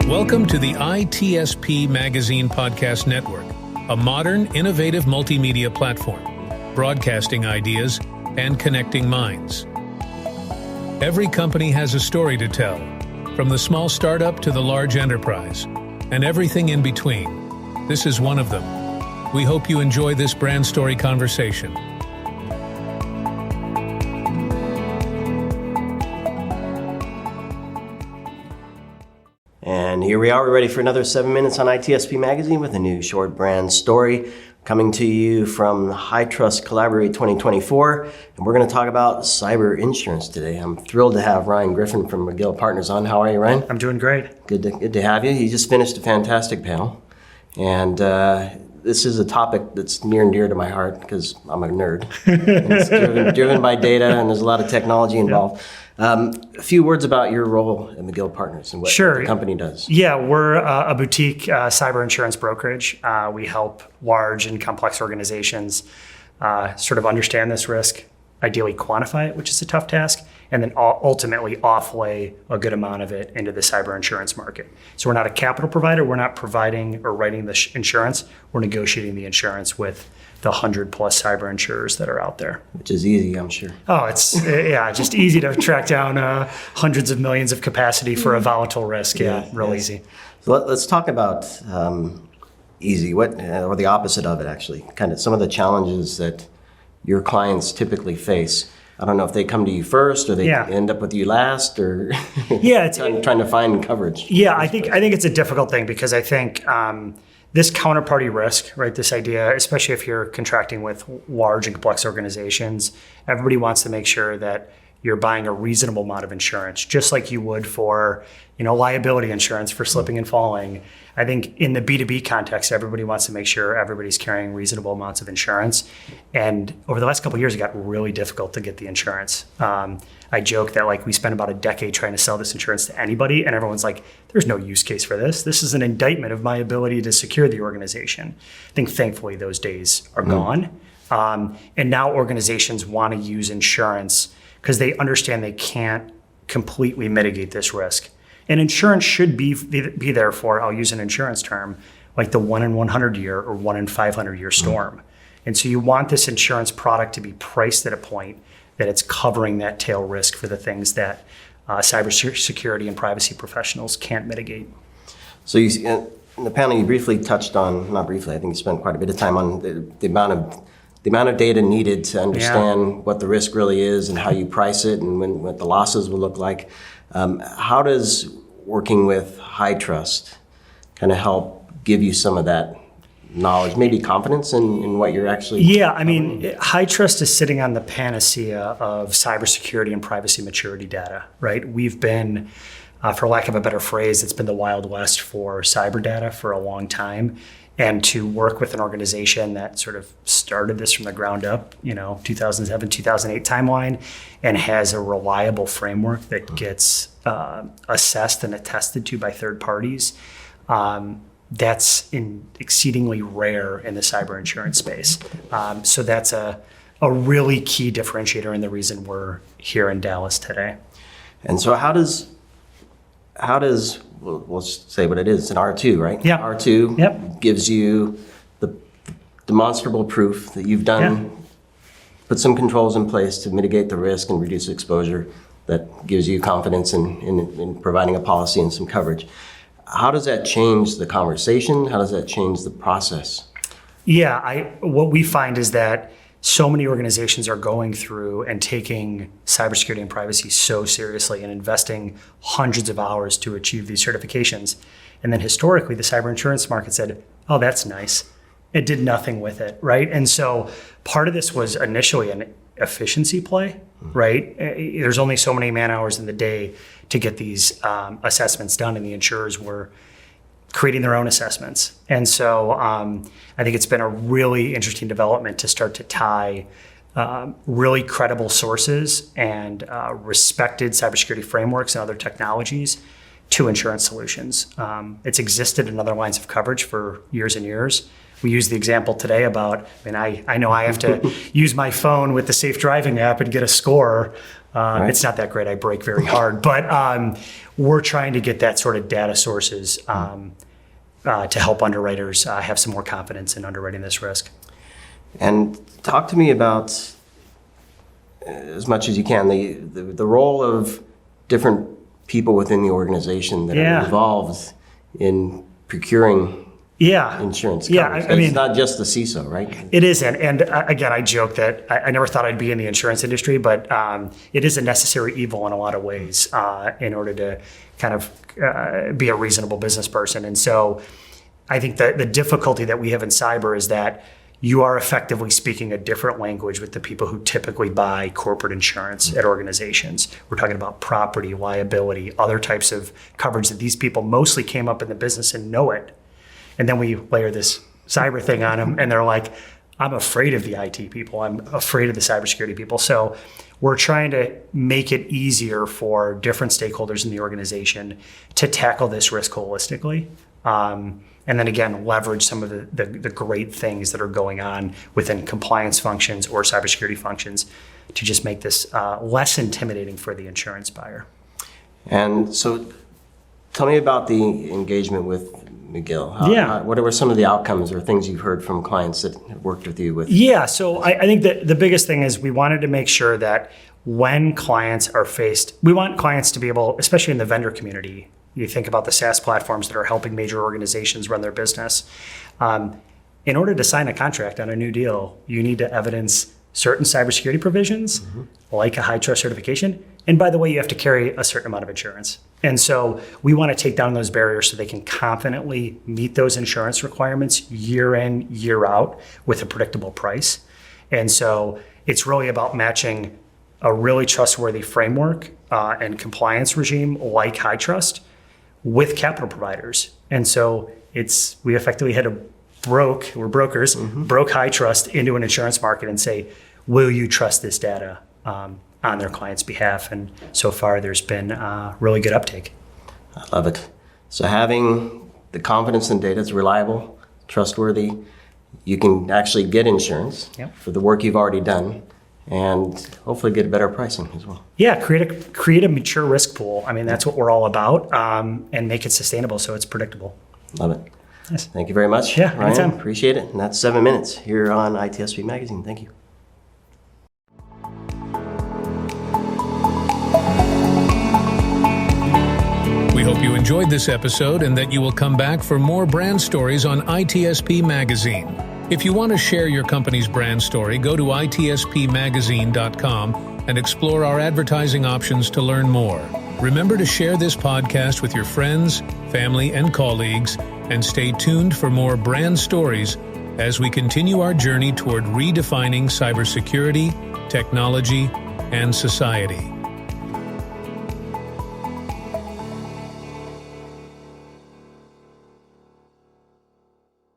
Welcome to the ITSPmagazine podcast network, a modern, innovative multimedia platform, broadcasting ideas and connecting minds. Every company has a story to tell, from the small startup to the large enterprise, and everything in between. This is one of them. We hope you enjoy this brand story conversation. And here we are, we're ready for another 7 minutes on ITSP Magazine with a new short brand story coming to you from HITRUST Collaborate 2024. And we're going to talk about cyber insurance today. I'm thrilled to have Ryan Griffin from McGill Partners on. How are you, Ryan? I'm doing great. Good to have you. You just finished a fantastic panel. And this is a topic that's near and dear to my heart because I'm a nerd. It's driven by data, and there's a lot of technology involved. Yep. A few words about your role at McGill Partners and what the company does. Yeah, we're a boutique cyber insurance brokerage. We help large and complex organizations sort of understand this risk, ideally quantify it, which is a tough task, and then ultimately offlay a good amount of it into the cyber insurance market. So we're not a capital provider. We're not providing or writing the insurance. We're negotiating the insurance with the 100+ cyber insurers that are out there. Which is easy, I'm sure. Oh, it's just easy to track down hundreds of millions of capacity for a volatile risk. Real easy. So let's talk about easy, or the opposite of it, actually. Kind of some of the challenges that your clients typically face. I don't know if they come to you first or they end up with you last, or it's trying to find coverage. Yeah, I think it's a difficult thing because I think this counterparty risk, right? This idea, especially if you're contracting with large and complex organizations, everybody wants to make sure that you're buying a reasonable amount of insurance, just like you would for, liability insurance for slipping and falling. I think in the B2B context, everybody wants to make sure everybody's carrying reasonable amounts of insurance. And over the last couple of years, it got really difficult to get the insurance. I joke that we spent about a decade trying to sell this insurance to anybody, and everyone's like, there's no use case for this. This is an indictment of my ability to secure the organization. I think thankfully those days are gone. And now organizations want to use insurance because they understand they can't completely mitigate this risk. And insurance should be there for, I'll use an insurance term, like the 1 in 100 year or 1 in 500 year storm. And so you want this insurance product to be priced at a point that it's covering that tail risk for the things that cybersecurity and privacy professionals can't mitigate. So in the panel, you briefly touched on, not briefly, I think you spent quite a bit of time on the amount of data needed to understand what the risk really is and how you price it and what the losses will look like. How does working with HITRUST kind of help give you some of that knowledge, maybe confidence in what you're actually HITRUST is sitting on the panacea of cybersecurity and privacy maturity data, right? We've been, for lack of a better phrase, it's been the Wild West for cyber data for a long time. And to work with an organization that sort of started this from the ground up, 2007, 2008 timeline, and has a reliable framework that gets assessed and attested to by third parties, that's exceedingly rare in the cyber insurance space. So that's a really key differentiator and the reason we're here in Dallas today. And so how does we'll say what it is. It's an R2, right? Yeah. R2 gives you the demonstrable proof that you've done, put some controls in place to mitigate the risk and reduce exposure that gives you confidence in providing a policy and some coverage. How does that change the conversation? How does that change the process? Yeah, what we find is that so many organizations are going through and taking cybersecurity and privacy so seriously and investing hundreds of hours to achieve these certifications. And then historically, the cyber insurance market said, oh, that's nice. It did nothing with it, right? And so part of this was initially an efficiency play, right? There's only so many man hours in the day to get these assessments done, and the insurers were creating their own assessments. And so I think it's been a really interesting development to start to tie really credible sources and respected cybersecurity frameworks and other technologies to insurance solutions. It's existed in other lines of coverage for years and years. We used the example today about, I know I have to use my phone with the safe driving app and get a score It's not that great. I break very hard, but we're trying to get that sort of data sources to help underwriters have some more confidence in underwriting this risk. And talk to me about, as much as you can, the role of different people within the organization that are involved in procuring insurance coverage. I mean, it's not just the CISO, right? It isn't. And again, I joke that I never thought I'd be in the insurance industry, but it is a necessary evil in a lot of ways in order to kind of be a reasonable business person. And so I think that the difficulty that we have in cyber is that you are effectively speaking a different language with the people who typically buy corporate insurance at organizations. We're talking about property, liability, other types of coverage that these people mostly came up in the business and know it. And then we layer this cyber thing on them, and they're like, I'm afraid of the IT people. I'm afraid of the cybersecurity people. So we're trying to make it easier for different stakeholders in the organization to tackle this risk holistically. And then again, leverage some of the great things that are going on within compliance functions or cybersecurity functions to just make this less intimidating for the insurance buyer. And so tell me about the engagement with McGill. What were some of the outcomes or things you've heard from clients that have worked with you with? So I think that the biggest thing is we wanted to make sure that when clients are faced, we want clients to be able, especially in the vendor community, you think about the SaaS platforms that are helping major organizations run their business. In order to sign a contract on a new deal, you need to evidence certain cybersecurity provisions, like a HITRUST certification. And by the way, you have to carry a certain amount of insurance. And so we want to take down those barriers so they can confidently meet those insurance requirements year in, year out with a predictable price. And so it's really about matching a really trustworthy framework and compliance regime like HITRUST with capital providers. And so we effectively had to broke HITRUST into an insurance market and say, will you trust this data on their client's behalf? And so far there's been really good uptake. I love it. So having the confidence in data is reliable, trustworthy, you can actually get insurance for the work you've already done and hopefully get better pricing as well. Yeah, create a mature risk pool. I mean, that's what we're all about, and make it sustainable so it's predictable. Love it. Yes. Thank you very much, Ryan. Anytime. Appreciate it. And that's 7 minutes here on ITSP Magazine. Thank you. We hope you enjoyed this episode and that you will come back for more brand stories on ITSP Magazine. If you want to share your company's brand story, go to ITSPmagazine.com and explore our advertising options to learn more. Remember to share this podcast with your friends, family, and colleagues, and stay tuned for more brand stories as we continue our journey toward redefining cybersecurity, technology, and society.